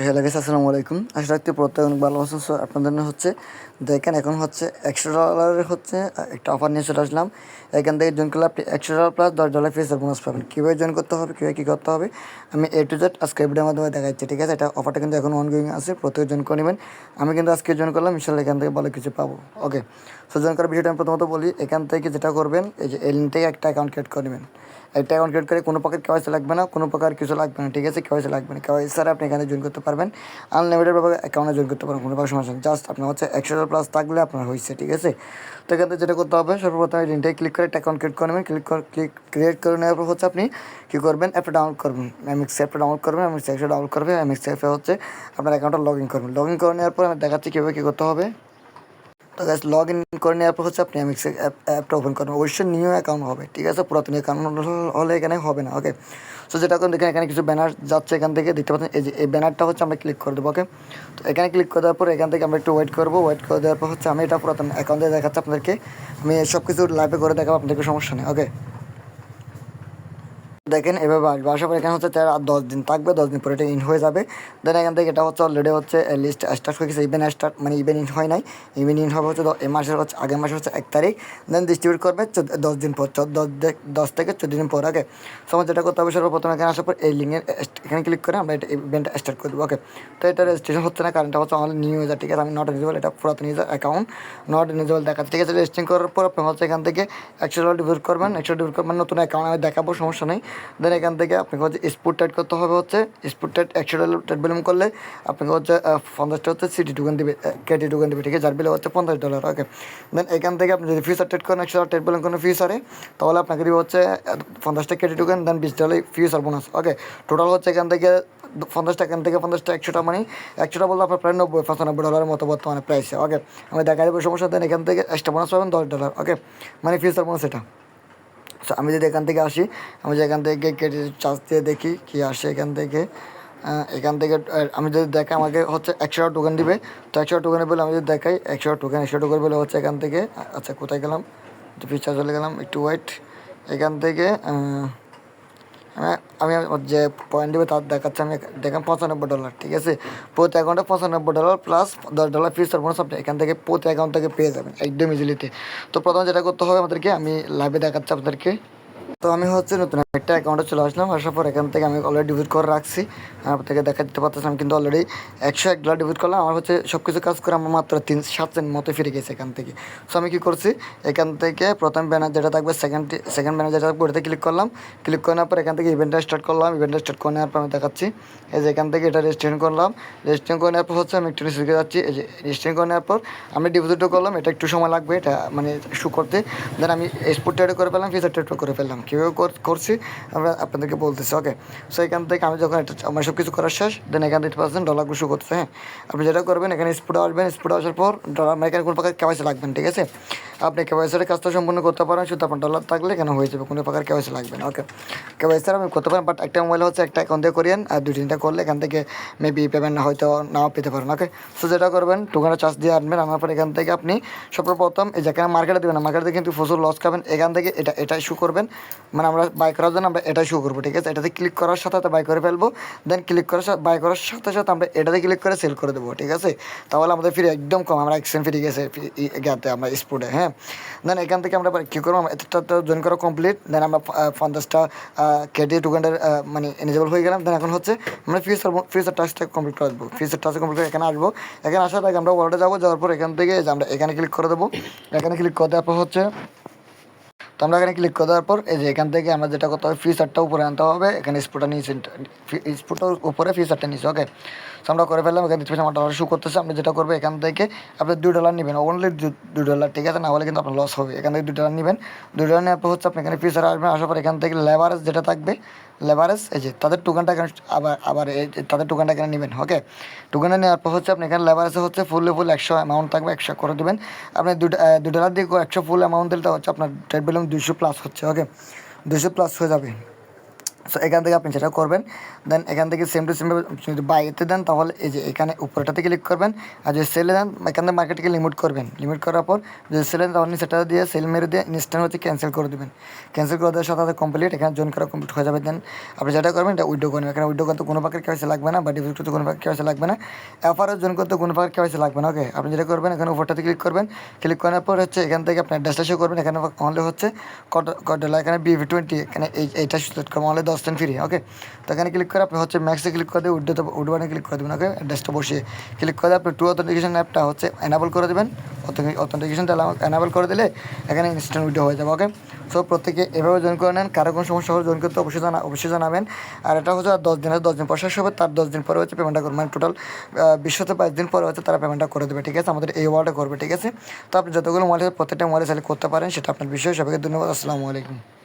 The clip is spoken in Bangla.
হ্যালো গাইস, আসসালামু আলাইকুম। আশা রাখতে প্রত্যেক অনেক ভালো আছেন। সো আপনাদের জন্য দেখেন এখন $100 একটা অফার নিয়ে চলে আসলাম। এখান থেকে জয়েন করলে আপনি $100 প্লাস $10 ফিচার বোনাস পাবেন। কীভাবে জয়েন করতে হবে, কীভাবে কী করতে হবে আমি A to Z আজকে ভিডিওর মাধ্যমে দেখাচ্ছি, ঠিক আছে? এটা অফারটা কিন্তু এখন অনগোয়িং আছে, প্রত্যেকে জয়েন করে নেবেন। আমি কিন্তু আজকে জয়েন করলাম, ইনশাল্লাহ এখান থেকে ভালো কিছু পাবো। ওকে, সো জয়েন করার বিষয়টা আমি প্রথমত বলি। এখান থেকে যেটা করবেন, এই যে এই লিঙ্ক থেকে একটা অ্যাকাউন্ট ক্রিয়েট করে নেবেন। একটা অ্যাকাউন্ট ক্রিয়েট করে কোনো প্রকার কেওয়াইসি লাগবে না, কোনো প্রকার কিছু লাগবে না, ঠিক আছে? কেওয়াইসি লাগবে না, কেওয়াইসি ছাড়া আপনি এখানে জয়েন করতে পারবেন। আনলিমিটেড ভাবে অ্যাকাউন্টে জয়েন করতে পারবেন, কোনো প্রকার সমস্যা নেই। জাস্ট আপনার $100 প্লাস থাকলে আপনার হয়েছে, ঠিক আছে? তো এখান থেকে যেটা করতে হবে, সর্বপ্রথম এই লিঙ্কটায় ক্লিক করে একটা অ্যাকাউন্ট ক্রিয়েট করে নেবেন। ক্রিয়েট করে নেওয়ার পর আপনি কী করবেন, অ্যাপটা ডাউনলোড করবেন। এমএক্স অ্যাপটা ডাউনলোড করবেন, এমএক্স অ্যাপটা ডাউনলোড করবেন। এমএক্স অ্যাপে আপনার অ্যাকাউন্টটা লগ ইন করবেন। লগ ইন করে নেওয়ার পর আমি দেখাচ্ছি কীভাবে কী করতে হবে। তো গাইস, লগ ইন করে নেওয়ার পর আপনি এমএক্স অ্যাপটা ওপেন করবেন। অবশ্যই নিউ অ্যাকাউন্ট হবে, ঠিক আছে? পুরাতন অ্যাকাউন্ট হলে এখানে হবে না। ওকে, সো যেটা এখন দেখেন এখানে কিছু ব্যানার যাচ্ছে, এখান থেকে দেখতে পাচ্ছেন। এই যে এই ব্যানারটা আমরা ক্লিক করে দেবো। ওকে, তো এখানে ক্লিক করে দেওয়ার পর এখান থেকে আমরা একটু ওয়েট করবো। ওয়েট করে দেওয়ার পর আমি এটা পুরাতন অ্যাকাউন্টে দেখাচ্ছি আপনাদেরকে। আমি সব কিছু লাইভে করে দেখাবো আপনাদেরকে, সমস্যা নেই। ওকে, দেখেন এভাবে আসবে। আসার পর এখানে তার আর 10 দিন থাকবে, 10 দিন পরে এটা ইন হয়ে যাবে। দেন এখান থেকে এটা অলরেডি লিস্ট স্টার্ট হয়ে গেছে। ইভেন স্টার্ট মানে ইভেন ইন হয় নাই, ইভেন ইন হবে এই মাসের আগের মাসের 1 তারিখ। দেন ডিস্ট্রিবিউট করবে 10 দিন পর, 10 থেকে 14 দিন পর। ওকে, সময় যেটা করতে হবে, সর্বপ্রথম এখানে আসার পর এই লিঙ্কের এখানে ক্লিক করে আমরা এটা ইভেন্টটা স্টার্ট করে দেবো। ওকে, তো এটা রেজিস্ট্রেশন হচ্ছে না, কারণ এটা অনলি নিউ ইউজার, ঠিক আছে? আমি নট এলিজিবল, এটা পুরাতন ইউজার অ্যাকাউন্ট, নট এলিজিবল দেখাচ্ছে, ঠিক আছে? রেজিস্ট্রেশন করার পর আপনি এখান থেকে $100 ডিপোজিট করবেন। $100 করবেন, নতুন অ্যাকাউন্ট আমি দেখাবো, সমস্যা নেই। দেন এখান থেকে আপনাকে স্পোর্ট টাইট করতে হবে। স্পোর্ট টাইট $100 টাইট বিলম করলে আপনাকে 50টা সিটি টোকেন দেবে, কেটি টোকেন দেবে, ঠিক আছে? যার বিলে $50। ওকে, দেন এখান থেকে আপনি যদি ফিউচার টাইট করেন, $100 টাইট বিলম করেন ফিউচারে, তাহলে আপনাকে দেবে 50টা কেটি টোকেন, দেন $20 ফিউচার বোনাস। ওকে, টোটাল এখান থেকে 50টা, এখান থেকে 50টা 100টা, মানে 100টা বললে আপনার প্রায় $95 মতো বর্তমানে প্রাইসে। ওকে, আমি দেখা দেবো, সমস্যা। দেন এখান থেকে এক্সট্রা বোনাস পাবেন $10। ওকে, মানে ফিউচার বোনাস এটা। সো আমি যদি এখান থেকে আসি, আমি যদি এখান থেকে ক্রেডিট চার্জ দিয়ে দেখি কী আসে এখান থেকে। আমি যদি দেখাই, আমাকে $100 টোকেন দিবে। তো $100 টোকেন বলে আমি যদি দেখাই, $100 টোকেন বলে এখান থেকে। আচ্ছা, কোথায় গেলাম? তো ফিচার চলে গেলাম, একটু ওয়েট। এখান থেকে আমি যে পয়েন্ট দেবে তার দেখাচ্ছে, আমি দেখলাম $95, ঠিক আছে? প্রতি অ্যাকাউন্টে $95 প্লাস $10 ফিচার বোনাস আপনি এখান থেকে প্রতি অ্যাকাউন্ট থেকে পেয়ে যাবেন একদম ইজিলিতে। তো প্রথমে যেটা করতে হবে আমাদেরকে, আমি লাইভে দেখাচ্ছি আপনাদেরকে। তো আমি নতুন একটা অ্যাকাউন্টে চলে আসলাম। আসার পর এখান থেকে আমি অলরেডি ডিপোজিট করে রাখছি, আপনাকে দেখা দিতে পারতেছিলাম। কিন্তু অলরেডি $101 ডিপোজিট করলাম। আমার সব কিছু কাজ করে আমার মাত্র 3-7 সেন্ট মতো ফিরে গেছে এখান থেকে। সো আমি কী করছি, এখান থেকে প্রথম ব্যানার যেটা থাকবে, সেকেন্ড ব্যানার যেটা থাকবে, ওটাতে ক্লিক করলাম। ক্লিক করার পর এখান থেকে ইভেন্টটা স্টার্ট করলাম। ইভেন্টটা স্টার্ট করে নেওয়ার পর আমি দেখাচ্ছি, এই যে এখান থেকে এটা রেজিস্ট্রেশন করলাম। রেজিস্ট্রেশন করে নেওয়ার পর আমি একটু শিখে যাচ্ছি। এই যে রেজিস্ট্রেশন করে নেওয়ার পর আমি ডিপোজিটও করলাম। এটা একটু সময় লাগবে, এটা মানে শু করতে। দেন আমি এক্সপোর্ট ট্রেডও করে ফেললাম, ফিচার ট্রেডও করে ফেললাম। কীভাবে করছি আমরা আপনাদেরকে বলতেছি। ওকে, সো এখান থেকে আমি যখন আমার সব কিছু করার শেষ, দেন এখান থেকে $10 শো করতেছে। হ্যাঁ, আপনি যেটা করবেন, এখানে স্পোর্টে আসবেন। স্পোর্টে আসার পর ডলার, এখানে কোনো প্রকার কেওয়াইসি লাগবেন, ঠিক আছে? আপনি কেওয়াইসির কাজটা সম্পূর্ণ করতে পারেন, শুধু আপনার ডলার থাকলে এখানে হয়ে যাবে, কোনো প্রকার কেওয়াইসি লাগবে না। ওকে, কেওয়াইসি আমি করতে পারেন, বাট একটা মোবাইল একটা অ্যাকাউন্ট দিয়ে করিয়েন, আর 2-3টা করলে এখান থেকে মেবি পেমেন্ট হয়তো নাও পেতে পারেন। ওকে, সো যেটা করবেন, টোকেনটা চার্জ দিয়ে আনবেন। আনার পর এখান থেকে আপনি সর্বপ্রথম এই যেখানে মার্কেটে দেবেন না, মার্কেটে কিন্তু প্রচুর লস খাবেন। এখান থেকে এটা শু করবেন, মানে আমরা বাই করার জন্য আমরা এটাই শু করবো, ঠিক আছে? এটাতে ক্লিক করার সাথে সাথে বাই করে ফেলবো। দেন বাই করার সাথে সাথে আমরা এটাতে ক্লিক করে সেল করে দেবো, ঠিক আছে? তাহলে আমাদের ফ্রি একদম কম, আমরা এক্সচেঞ্জ ফ্রি গেছে ইয়াতে আমরা স্পোর্টে। হ্যাঁ, দেন এখান থেকে আমরা কী করবো, এটা জয়েন করা কমপ্লিট। দেন আমরা 50টা কেটে টোকেনটার মানে এলিজিবল হয়ে গেলাম। দেন এখন আমরা ফিউচার টাস্কটা কমপ্লিট করে দেবো। ফিউচার টাস্ক কমপ্লিট করে এখানে আসবো। এখানে আসার আগে আমরা ওয়ালেটে যাওয়ার পর এখান থেকে আমরা এখানে ক্লিক করে দেবো। এখানে ক্লিক করে দেওয়ার পর তো আমরা এখানে ক্লিক করে দেওয়ার পর এই যে এখান থেকে আমরা যেটা করতে হবে, ফিচারটা উপরে আনতে হবে। এখানে স্পোর্টটা নিয়েছি, স্পোর্টের উপরে ফিচারটা নিয়েছি। ওকে, তো আমরা করে ফেললাম। এখানে দেখতে আমার ডলার শো করতেছে। আপনি যেটা করবে, এখান থেকে আপনি $2 নেবেন, অনলি $2, ঠিক আছে? না হলে কিন্তু আপনার লস হবে। এখান থেকে $2 নেবেন। $2 নেওয়ার পর আপনি এখানে ফিচার আসবেন। আসার পর এখান থেকে লেভারেজ যেটা থাকবে, লেভারেজ এই যে তাদের টোকেনটা এখানে আবার তাদের টোকেনটা এখানে নেবেন। ওকে, টোকেনটা নেওয়ার পর আপনি এখানে লেভারেজে ফুল 100 অ্যামাউন্ট থাকবে, 100 করে দেবেন। আপনি $2 দিয়ে 100 ফুল অ্যামাউন্ট দিলে আপনার ট্রেড ভলিউম 200 প্লাস হচ্ছে। ওকে, 200 প্লাস হয়ে যাবে। সো এখান থেকে আপনি যেটা করবেন, দেন এখান থেকে সেম টু সেম যদি বাইতে দেন তাহলে এই যে এখানে উপরেটাতে ক্লিক করবেন, আর যদি সেলে দেন এখান থেকে মার্কেটকে লিমিট করবেন, লিমিট করার পর যদি সেলে দেন তাহলে সেটা দিয়ে সেল মেরে দিয়ে ইনস্ট্যান্ট হচ্ছে ক্যান্সেল করে দেবেন। ক্যান্সেল করে দেওয়ার সাথে সাথে কমপ্লিট, এখানে জয়েন করা কমপ্লিট হয়ে যাবে। দেন আপনি যেটা করবেন এটা উইড্রো করবেন, এখানে উইড্রো করতে কোনো প্রকার কেওয়াইসি লাগবে না, বা ডিপোজিট করতে কোনো প্রকার কেওয়াইসি লাগবে না, এফআরও জয়েন করতে কোনো প্রকার কেওয়াইসি লাগবে না। ওকে, আপনি যেটা করবেন এখানে উপরটাতে ক্লিক করবেন, ক্লিক করার পর হচ্ছে এখান থেকে আপনার অ্যাড্রেসটা শো করবেন, এখানে অনলি হচ্ছে $, এখানে BV20, এখানে এইটা সিলেক্ট করবেন, অনলি 10 দিন ফ্রি। ওকে, তো এখানে ক্লিক করে আপনি হচ্ছে ম্যাক্সে ক্লিক করে দিয়ে উডবানে ক্লিক করে দেবেন। ওকে, অ্যাড্রেসটা বসিয়ে ক্লিক করে আপনি টু অথেন্টিকেশন অ্যাপটা হচ্ছে এনাবল করে দেবেন। অথেন্টিকেশনটা এনাবল করে দিলে এখানে ইনস্ট্যান্ট উইড্রো হয়ে যাবে। ওকে, সো প্রত্যেকে এভাবে জয়েন করে নেন। কারো কোনো সমস্যা হলে জয়েন করতে অবশ্যই জানাবেন। আর এটা হচ্ছে আর 10 দিন, 10 দিন পর শেষ হবে, তার 10 দিন পরে হচ্ছে পেমেন্টটা করবে, মানে টোটাল 20 থেকে 22 দিন পরে হচ্ছে তারা পেমেন্টটা করে দেবে। ঠিক আছে, আমাদের এই ওয়ার্ডে করবে। ঠিক আছে, তো আপনি যতগুলো মোবাইল প্রত্যেকটা মোবাইলে সেলেক্ট করতে পারেন, সেটা আপনার বিষয়। সবাইকে ধন্যবাদ। আসসালামু আলাইকুম।